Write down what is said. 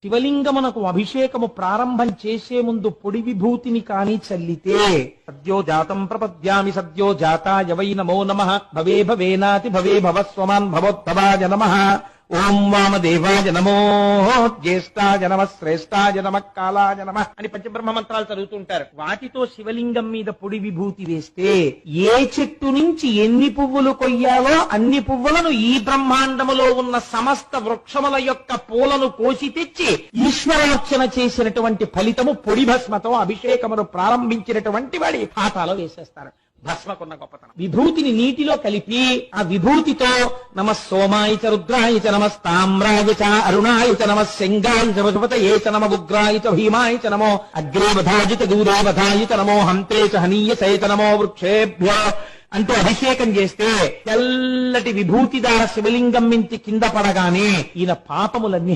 శివలింగమునకు అభిషేకము ప్రారంభం చేసే ముందు పొడి విభూతిని కాని చల్లితే సద్యో జాతం ప్రపద్యామి సద్యో జాతాయ వై నమో నమః భవే భవేనాతి భవే భవస్వమాన్ భవోద్భవాయ నమః ఓం వామదేవాయ నమో జ్యేష్ఠాయ నమః శ్రేష్ఠాయ నమః కాలాయ నమః అని పంచబ్రహ్మ మంత్రాలు చదువుతుంటారు. వాటితో శివలింగం మీద పొడి విభూతి వేస్తే ఏ చెట్టు నుంచి ఎన్ని పువ్వులు కొయ్యాలో అన్ని పువ్వులను ఈ బ్రహ్మాండములో ఉన్న సమస్త వృక్షముల యొక్క పూలను కోసి తెచ్చి ఈశ్వరార్చన చేసినటువంటి ఫలితము పొడి భస్మతో అభిషేకమును ప్రారంభించినటువంటి వాడి ఖాతాలో వేసేస్తారు. భస్మకున్న గొప్పతనం. విభూతిని నీటిలో కలిపి ఆ విభూతితో నమః సోమాయ చ రుద్రాయ చ నమః తామ్రాయ చ అరుణాయ చ నమః శంగాయ చ వసుపతయే చ నమః ఉగ్రాయ చ భీమాయ చ నమో అగ్రే వధాయ చ దూరే వధాయ చ నమో హంతే చ హనీయసే చ నమో వృక్షేభ్యో అంటూ అభిషేకం చేస్తే తెల్లటి విభూతి దార శివలింగం మించి కింద పడగానే ఈయన పాపములన్నీ